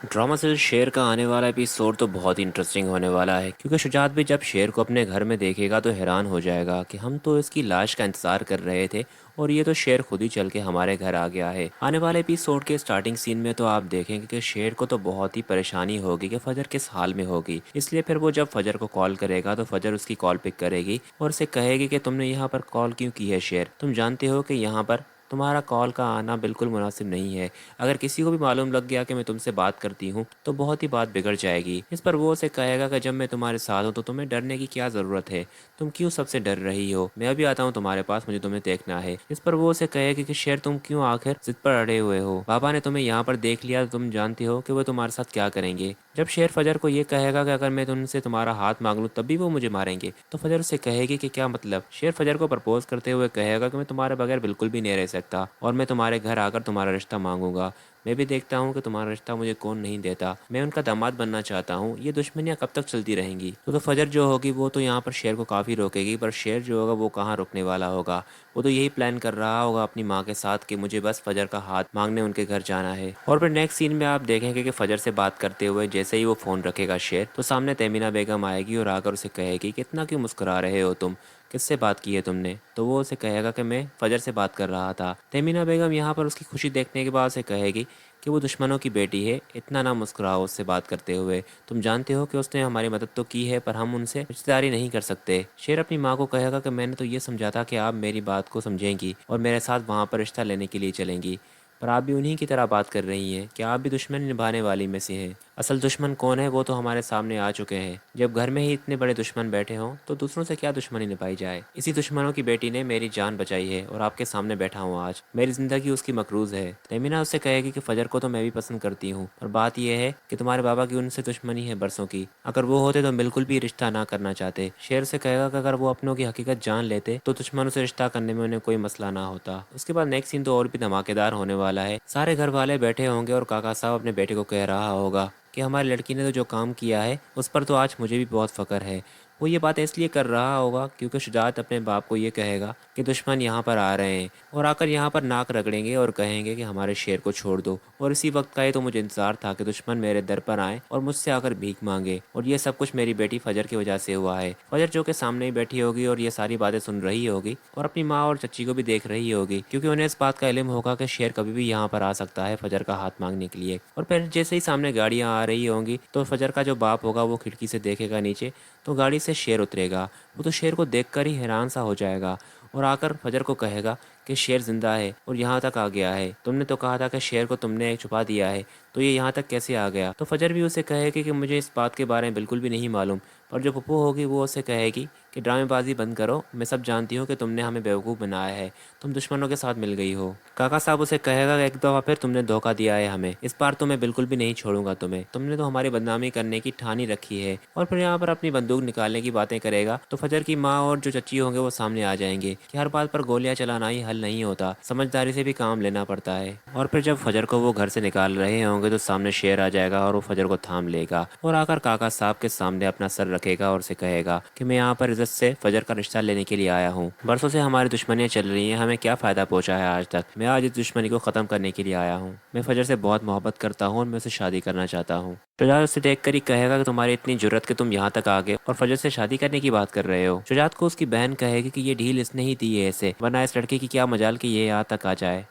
Drama serial शेर का आने वाला एपिसोड तो बहुत ही इंटरेस्टिंग होने वाला है, क्योंकि शुजात भी जब शेर को अपने घर में देखेगा तो हैरान हो जाएगा कि हम तो इसकी लाश का इंतजार कर रहे थे और ये तो शेर खुद ही चल के हमारे घर आ गया है। आने वाले एपिसोड के स्टार्टिंग सीन में तो आप देखेंगे कि शेर को तो बहुत ही परेशानी होगी कि फजर किस हाल में होगी। इसलिए फिर वो जब फजर को कॉल करेगा तो फजर उसकी कॉल पिक करेगी और उसे कहेगी कि तुमने यहाँ पर कॉल क्यों की है शेर, तुम जानते हो कि यहाँ पर तुम्हारा कॉल का आना बिल्कुल मुनासिब नहीं है। अगर किसी को भी मालूम लग गया कि मैं तुमसे बात करती हूँ तो बहुत ही बात बिगड़ जाएगी। इस पर वो उसे कहेगा कि जब मैं तुम्हारे साथ हूँ तो तुम्हें डरने की क्या ज़रूरत है, तुम क्यों सबसे डर रही हो, मैं अभी आता हूँ तुम्हारे पास, मुझे तुम्हें देखना है। इस पर वो उसे कहेगी कि शेर तुम क्यों आखिर जिद पर अड़े हुए हो, बाबा ने तुम्हें यहाँ पर देख लिया तो तुम जानते हो कि वो तुम्हारे साथ क्या करेंगे। जब शेर फजर को ये कहेगा कि अगर मैं तुमसे तुम्हारा हाथ मांग लूँ तब भी वो मुझे मारेंगे, तो फजर उससे कहेगी कि क्या मतलब। शेर फजर को प्रपोज करते हुए कहेगा कि मैं तुम्हारे बगैर बिल्कुल भी नहीं रह सकता और मैं तुम्हारे घर आकर तुम्हारा रिश्ता मांगूंगा। मैं भी देखता हूँ कि तुम्हारा रिश्ता मुझे कौन नहीं देता, मैं उनका दामाद बनना चाहता हूँ। ये दुश्मनियाँ कब तक चलती रहेंगी। तो फजर जो होगी वो तो यहाँ पर शेर को काफ़ी रोकेगी, पर शेर जो होगा वो कहाँ रुकने वाला होगा। वो तो यही प्लान कर रहा होगा अपनी माँ के साथ कि मुझे बस फजर का हाथ मांगने उनके घर जाना है। और फिर नेक्स्ट सीन में आप देखेंगे कि फजर से बात करते हुए जैसे ही वो फ़ोन रखेगा शेर, तो सामने तहमीना बेगम आएगी और आकर उसे कहेगी कि इतना क्यों मुस्कुरा रहे हो तुम, किससे बात की है तुमने। तो वो उसे कहेगा कि मैं फजर से बात कर रहा था। तहमीना बेगम यहाँ पर उसकी खुशी देखने के बाद उसे कहेगी कि वो दुश्मनों की बेटी है, इतना ना मुस्कुराओ उससे बात करते हुए, तुम जानते हो कि उसने हमारी मदद तो की है पर हम उनसे रिश्तेदारी नहीं कर सकते। शेर अपनी माँ को कहेगा कि मैंने तो ये समझा था कि आप मेरी बात को समझेंगी और मेरे साथ वहाँ पर रिश्ता लेने के लिए चलेंगी, पर आप भी उन्हीं की तरह बात कर रही हैं। क्या आप भी दुश्मनी निभाने वाली में से हैं? असल दुश्मन कौन है वो तो हमारे सामने आ चुके हैं। जब घर में ही इतने बड़े दुश्मन बैठे हों तो दूसरों से क्या दुश्मनी निभाई जाए। इसी दुश्मनों की बेटी ने मेरी जान बचाई है और आपके सामने बैठा हूँ आज, मेरी जिंदगी उसकी मकरूज है। तमीना उससे कहेगी कि फजर को तो मैं भी पसंद करती हूँ, पर बात यह है कि तुम्हारे बाबा की उनसे दुश्मनी है बरसों की, अगर वो होते तो बिल्कुल भी रिश्ता ना करना चाहते। शेर से कहेगा कि अगर वो अपनों की हकीकत जान लेते तो दुश्मनों से रिश्ता करने में उन्हें कोई मसला ना होता। उसके बाद नेक्स्ट सीन तो और भी धमाकेदार होने वाला है। सारे घर वाले बैठे होंगे और काका साहब अपने बेटे को कह रहा होगा कि हमारी लड़की ने तो जो काम किया है उस पर तो आज मुझे भी बहुत फ़ख्र है। वो ये बात इसलिए कर रहा होगा क्योंकि शुजात अपने बाप को ये कहेगा कि दुश्मन यहाँ पर आ रहे हैं और आकर यहाँ पर नाक रगड़ेंगे और कहेंगे कि हमारे शेर को छोड़ दो। और इसी वक्त का ही तो मुझे इंतज़ार था कि दुश्मन मेरे दर पर आए और मुझसे आकर भीख मांगे, और ये सब कुछ मेरी बेटी फजर की वजह से हुआ है। फजर जो कि सामने ही बैठी होगी और ये सारी बातें सुन रही होगी और अपनी माँ और चच्ची को भी देख रही होगी, क्योंकि उन्हें इस बात का इल्म होगा कि शेर कभी भी यहाँ पर आ सकता है फजर का हाथ मांगने के लिए। और फिर जैसे ही सामने गाड़ियाँ आ रही होंगी तो फजर का जो बाप होगा वो खिड़की से देखेगा नीचे, तो गाड़ी से शेर उतरेगा। वो तो शेर को देखकर ही हैरान सा हो जाएगा और आकर फजर को कहेगा कि शेर जिंदा है और यहाँ तक आ गया है, तुमने तो कहा था कि शेर को तुमने छुपा दिया है, तो ये यहाँ तक कैसे आ गया। तो फजर भी उसे कहेगी कि मुझे इस बात के बारे में बिल्कुल भी नहीं मालूम, पर जो पप्पू होगी वो उसे कहेगी कि ड्रामेबाजी बंद करो, मैं सब जानती हूँ कि तुमने हमें बेवकूफ़ बनाया है, तुम दुश्मनों के साथ मिल गई हो। काका साहब उसे कहेगा कि एक दफ़ा फिर तुमने धोखा दिया है हमें, इस बार तो मैं बिल्कुल भी नहीं छोड़ूंगा तुम्हें, तुमने तो हमारी बदनामी करने की ठानी रखी है। और फिर यहाँ पर अपनी बंदूक निकालने की बातें करेगा तो फजर की माँ और जो चच्ची होंगे वो सामने आ जाएंगे कि हर बात पर गोलियां चलाना ही हल नहीं होता, समझदारी से भी काम लेना पड़ता है। और फिर जब फजर को वो घर से निकाल रहे होंगे तो सामने शेर आ जाएगा और वो फजर को थाम लेगा और आकर काका साहब के सामने अपना सर रखेगा और उसे कहेगा कि मैं यहाँ पर इज्जत से फजर का रिश्ता लेने के लिए आया हूँ। बरसों से हमारी दुश्मनियाँ चल रही हैं, हमें क्या फ़ायदा पहुँचा है आज तक, मैं आज इस दुश्मनी को ख़त्म करने के लिए आया हूँ। मैं फजर से बहुत मोहब्बत करता हूँ और मैं उसे शादी करना चाहता हूँ। शुजात उसे देख कर ही कहेगा कि तुम्हारी इतनी जुर्रत कि तुम यहाँ तक आ गए और फजर से शादी करने की बात कर रहे हो। शुजात को उसकी बहन कहेगी कि ये ढील इसने ही दी है ऐसे, वरना इस लड़के की क्या मजाल कि ये यहाँ तक आ जाए।